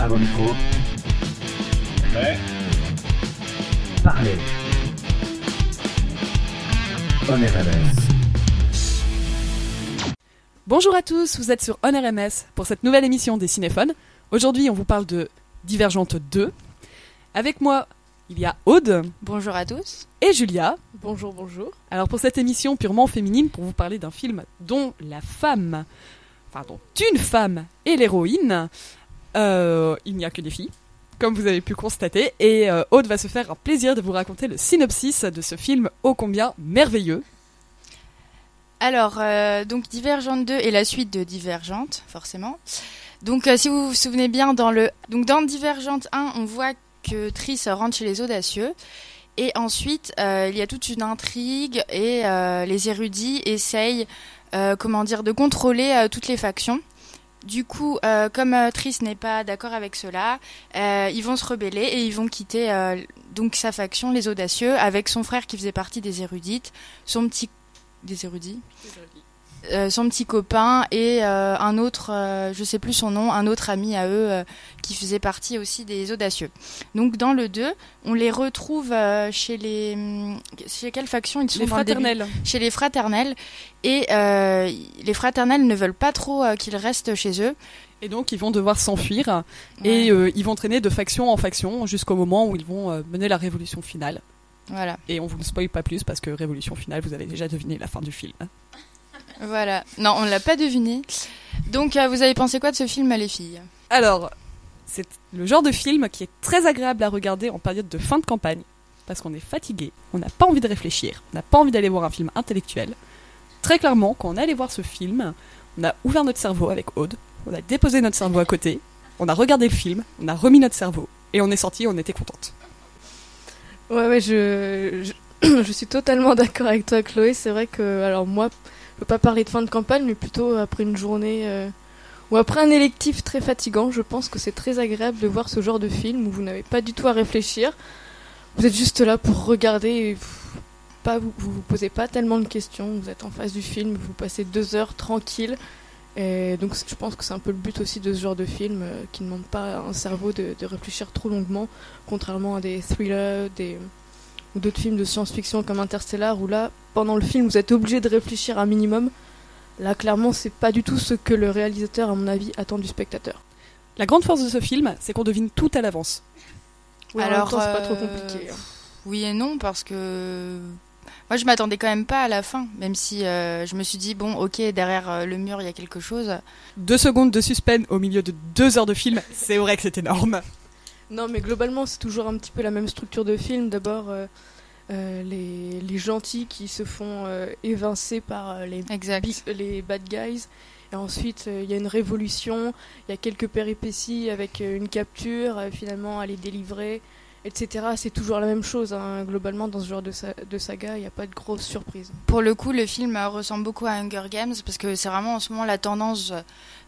À vos micros. Prêt. Parlez. On est RMS. Bonjour à tous, vous êtes sur On RMS pour cette nouvelle émission des Cinéphones. Aujourd'hui, on vous parle de Divergente 2. Avec moi, il y a Aude. Bonjour à tous. Et Julia. Bonjour, bonjour. Alors pour cette émission purement féminine, pour vous parler d'un film dont dont une femme est l'héroïne, il n'y a que des filles, comme vous avez pu constater, et Aude va se faire un plaisir de vous raconter le synopsis de ce film ô combien merveilleux. Alors, donc Divergente 2 est la suite de Divergente, forcément. Donc si vous vous souvenez bien, dans Divergente 1, on voit que Triss rentre chez les Audacieux. Et ensuite, il y a toute une intrigue et les érudits essayent de contrôler toutes les factions. Du coup, comme Triss n'est pas d'accord avec cela, ils vont se rebeller et ils vont quitter donc sa faction, les Audacieux, avec son frère qui faisait partie des érudites, son petit copain et un autre, je sais plus son nom, un autre ami à eux qui faisait partie aussi des Audacieux. Donc dans le 2, on les retrouve chez quelle faction ils sont les Fraternels. Chez les Fraternels. Et les Fraternels ne veulent pas trop qu'ils restent chez eux. Et donc ils vont devoir s'enfuir et ils vont traîner de faction en faction jusqu'au moment où ils vont mener la révolution finale. Voilà. Et on vous ne spoil pas plus parce que révolution finale, vous avez déjà deviné la fin du film. Voilà. Non, on ne l'a pas deviné. Donc, vous avez pensé quoi de ce film, les filles ? Alors, c'est le genre de film qui est très agréable à regarder en période de fin de campagne, parce qu'on est fatigué, on n'a pas envie de réfléchir, on n'a pas envie d'aller voir un film intellectuel. Très clairement, quand on allait voir ce film, on a ouvert notre cerveau avec Aude, on a déposé notre cerveau à côté, on a regardé le film, on a remis notre cerveau, et on est sorti, on était contente. Ouais, je suis totalement d'accord avec toi, Chloé. C'est vrai que, alors moi, je peux pas parler de fin de campagne, mais plutôt après une journée ou après un électif très fatigant. Je pense que c'est très agréable de voir ce genre de film où vous n'avez pas du tout à réfléchir. Vous êtes juste là pour regarder et vous posez pas tellement de questions. Vous êtes en face du film, vous passez 2 heures tranquille. Et donc je pense que c'est un peu le but aussi de ce genre de film qui ne demande pas un cerveau de réfléchir trop longuement, contrairement à des thrillers ou d'autres films de science-fiction comme Interstellar où là, pendant le film, vous êtes obligé de réfléchir un minimum. Là, clairement, c'est pas du tout ce que le réalisateur, à mon avis, attend du spectateur. La grande force de ce film, c'est qu'on devine tout à l'avance. Oui, alors, c'est pas trop compliqué. Oui et non, parce que moi, je m'attendais quand même pas à la fin, même si je me suis dit, bon, ok, derrière le mur, il y a quelque chose. 2 secondes de suspense au milieu de 2 heures de film, c'est vrai que c'est énorme. Non, mais globalement, c'est toujours un petit peu la même structure de film. D'abord, les gentils qui se font évincer par les bad guys. Et ensuite, il y a une révolution, il y a quelques péripéties avec une capture, finalement, à les délivrer, etc. C'est toujours la même chose, hein. Globalement, dans ce genre de saga, il n'y a pas de grosse surprise. Pour le coup, le film ressemble beaucoup à Hunger Games, parce que c'est vraiment en ce moment la tendance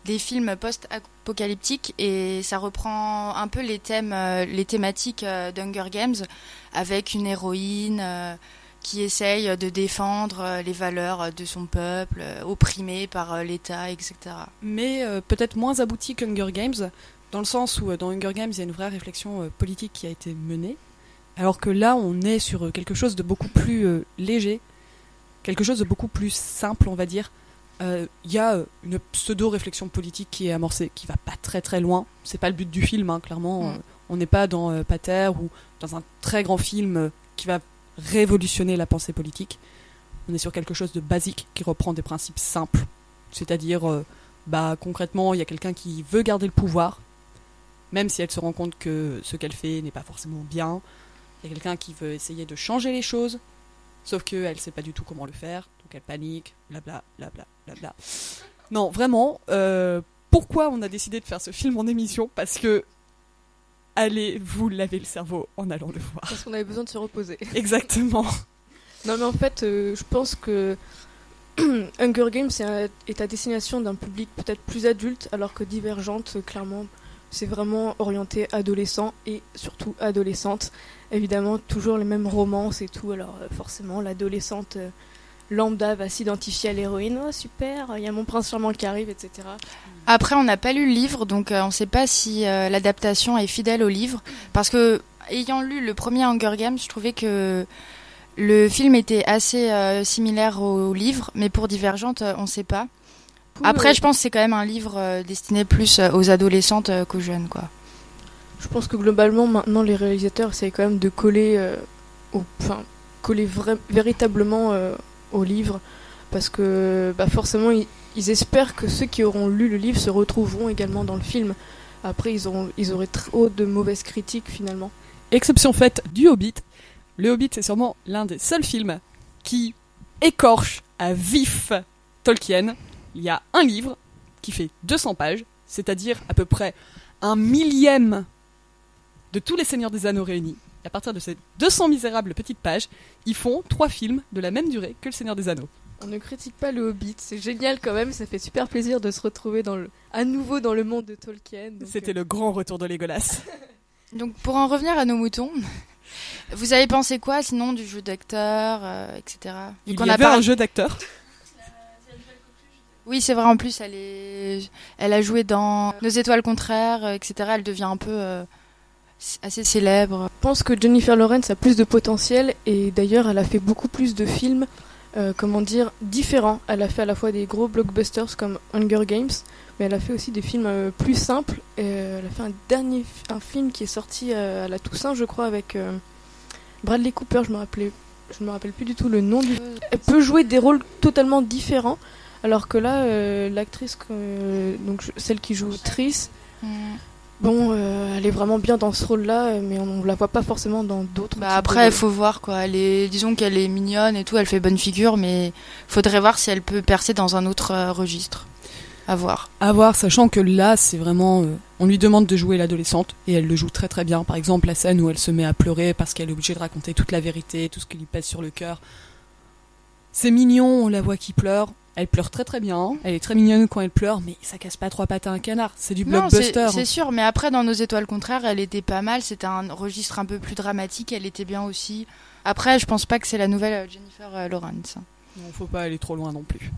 des films post-apocalyptiques, et ça reprend un peu les thématiques d'Hunger Games, avec une héroïne qui essaye de défendre les valeurs de son peuple, opprimé par l'État, etc. Mais peut-être moins abouti qu'Hunger Games, dans le sens où dans Hunger Games, il y a une vraie réflexion politique qui a été menée, alors que là, on est sur quelque chose de beaucoup plus léger, quelque chose de beaucoup plus simple, on va dire. Il y a une pseudo-réflexion politique qui est amorcée, qui va pas très très loin. C'est pas le but du film, hein, clairement. On n'est pas dans Pater ou dans un très grand film qui va révolutionner la pensée politique. On est sur quelque chose de basique qui reprend des principes simples. C'est-à-dire, concrètement, il y a quelqu'un qui veut garder le pouvoir, même si elle se rend compte que ce qu'elle fait n'est pas forcément bien. Il y a quelqu'un qui veut essayer de changer les choses, sauf qu'elle ne sait pas du tout comment le faire, donc elle panique, blabla, blabla, blabla. Non, vraiment, pourquoi on a décidé de faire ce film en émission ? Parce que allez vous laver le cerveau en allant le voir. Parce qu'on avait besoin de se reposer. Exactement. Non mais en fait, je pense que Hunger Games est à destination d'un public peut-être plus adulte, alors que Divergente, clairement, c'est vraiment orienté adolescent et surtout adolescente. Évidemment, toujours les mêmes romances et tout, alors forcément, l'adolescente lambda va s'identifier à l'héroïne. Oh super, il y a mon prince charmant qui arrive, etc. Après, on n'a pas lu le livre, donc on ne sait pas si l'adaptation est fidèle au livre. Parce que, ayant lu le premier Hunger Games, je trouvais que le film était assez similaire au livre, mais pour Divergente, on ne sait pas. Après, je pense que c'est quand même un livre destiné plus aux adolescentes qu'aux jeunes, quoi. Je pense que globalement, maintenant, les réalisateurs essayent quand même de coller, véritablement au livre, parce que forcément, ils espèrent que ceux qui auront lu le livre se retrouveront également dans le film. Après, ils auraient trop de mauvaises critiques, finalement. Exception faite du Hobbit. Le Hobbit, c'est sûrement l'un des seuls films qui écorche à vif Tolkien. Il y a un livre qui fait 200 pages, c'est-à-dire à peu près 1/1000 de tous les Seigneurs des Anneaux réunis. Et à partir de ces 200 misérables petites pages, ils font 3 films de la même durée que le Seigneur des Anneaux. On ne critique pas le Hobbit, c'est génial quand même, ça fait super plaisir de se retrouver à nouveau dans le monde de Tolkien. C'était le grand retour de Legolas. Donc pour en revenir à nos moutons, vous avez pensé quoi sinon du jeu d'acteur, etc. Il y avait un jeu d'acteur. Oui, c'est vrai, en plus, elle a joué dans Nos étoiles contraires, etc. Elle devient un peu assez célèbre. Je pense que Jennifer Lawrence a plus de potentiel et d'ailleurs, elle a fait beaucoup plus de films, différents. Elle a fait à la fois des gros blockbusters comme Hunger Games, mais elle a fait aussi des films plus simples. Elle a fait un film qui est sorti à la Toussaint, je crois, avec Bradley Cooper, je me rappelle plus du tout le nom du... Elle peut jouer des rôles totalement différents. Alors que là, l'actrice, celle qui joue Triss, elle est vraiment bien dans ce rôle-là, mais on la voit pas forcément dans d'autres. Après, il faut voir quoi. Disons qu'elle est mignonne et tout, elle fait bonne figure, mais faudrait voir si elle peut percer dans un autre registre. À voir. À voir, sachant que là, c'est vraiment, on lui demande de jouer l'adolescente et elle le joue très très bien. Par exemple, la scène où elle se met à pleurer parce qu'elle est obligée de raconter toute la vérité, tout ce qui lui pèse sur le cœur. C'est mignon, on la voit qui pleure. Elle pleure très très bien, elle est très mignonne quand elle pleure, mais ça casse pas 3 pattes à un canard, c'est du blockbuster. Non, c'est sûr, mais après dans Nos étoiles contraires, elle était pas mal, c'était un registre un peu plus dramatique, elle était bien aussi. Après, je pense pas que c'est la nouvelle Jennifer Lawrence. Non, faut pas aller trop loin non plus.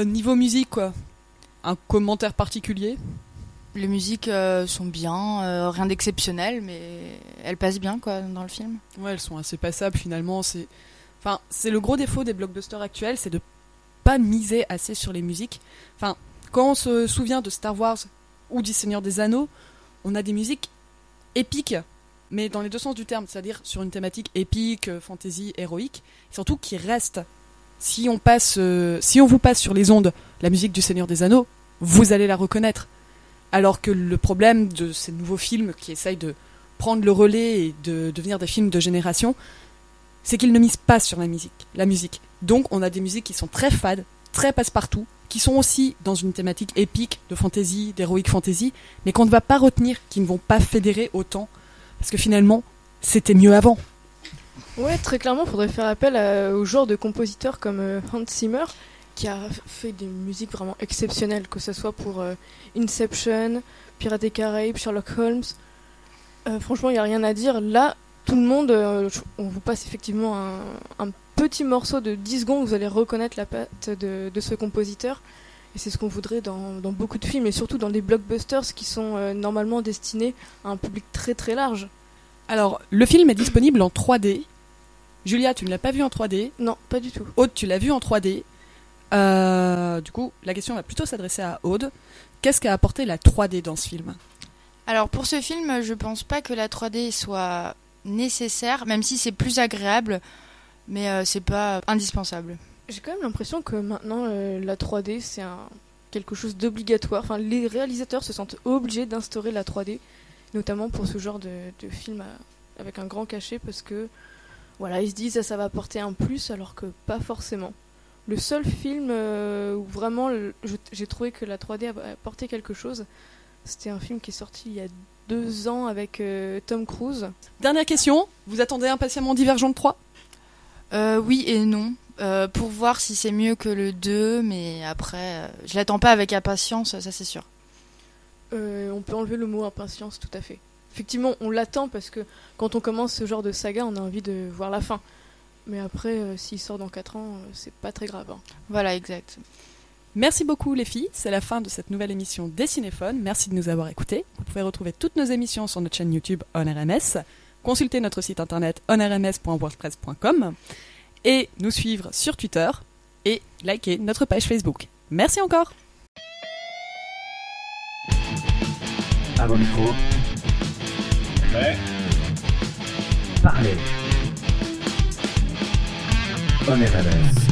Niveau musique, quoi, un commentaire particulier ? Les musiques sont bien, rien d'exceptionnel, mais elles passent bien quoi dans le film. Ouais, elles sont assez passables finalement, c'est le gros défaut des blockbusters actuels, c'est de pas miser assez sur les musiques. Enfin, quand on se souvient de Star Wars ou du Seigneur des Anneaux, on a des musiques épiques, mais dans les deux sens du terme, c'est-à-dire sur une thématique épique, fantasy, héroïque, et surtout qui reste. Si on vous passe sur les ondes la musique du Seigneur des Anneaux, vous allez la reconnaître. Alors que le problème de ces nouveaux films qui essayent de prendre le relais et de devenir des films de génération, c'est qu'ils ne misent pas sur la musique. Donc on a des musiques qui sont très fades, très passe-partout, qui sont aussi dans une thématique épique, de fantasy, d'héroïque fantasy, mais qu'on ne va pas retenir, qui ne vont pas fédérer autant, parce que finalement, c'était mieux avant. Ouais, très clairement, il faudrait faire appel au genre de compositeurs comme Hans Zimmer, qui a fait des musiques vraiment exceptionnelles, que ce soit pour Inception, Pirates des Caraïbes, Sherlock Holmes. Franchement, il n'y a rien à dire. Là, tout le monde, on vous passe effectivement un petit morceau de 10 secondes, vous allez reconnaître la patte de ce compositeur. Et c'est ce qu'on voudrait dans beaucoup de films, et surtout dans des blockbusters qui sont normalement destinés à un public très très large. Alors, le film est disponible en 3D. Julia, tu ne l'as pas vu en 3D ? Non, pas du tout. Aude, tu l'as vu en 3D. Du coup, la question va plutôt s'adresser à Aude. Qu'est-ce qu'a apporté la 3D dans ce film ? Alors, pour ce film, je pense pas que la 3D soit nécessaire, même si c'est plus agréable, mais c'est pas indispensable. J'ai quand même l'impression que maintenant la 3D c'est quelque chose d'obligatoire. Enfin, les réalisateurs se sentent obligés d'instaurer la 3D, notamment pour ce genre de film avec un grand cachet, parce que voilà, ils se disent ça va apporter un plus, alors que pas forcément. Le seul film où vraiment j'ai trouvé que la 3D a apporté quelque chose, c'était un film qui est sorti il y a 2 ans avec Tom Cruise. Dernière question, vous attendez impatiemment Divergente 3 ? Oui et non. Pour voir si c'est mieux que le 2, mais après, je l'attends pas avec impatience, ça c'est sûr. On peut enlever le mot impatience, tout à fait. Effectivement, on l'attend parce que quand on commence ce genre de saga, on a envie de voir la fin. Mais après, s'il sort dans 4 ans, c'est pas très grave. Hein. Voilà, exact. Merci beaucoup les filles, c'est la fin de cette nouvelle émission des Cinéphones. Merci de nous avoir écoutés. Vous pouvez retrouver toutes nos émissions sur notre chaîne YouTube OnRMS, consulter notre site internet onrms.wordpress.com et nous suivre sur Twitter et liker notre page Facebook. Merci encore. À vos micros. Prêt. Parlez. OnRMS.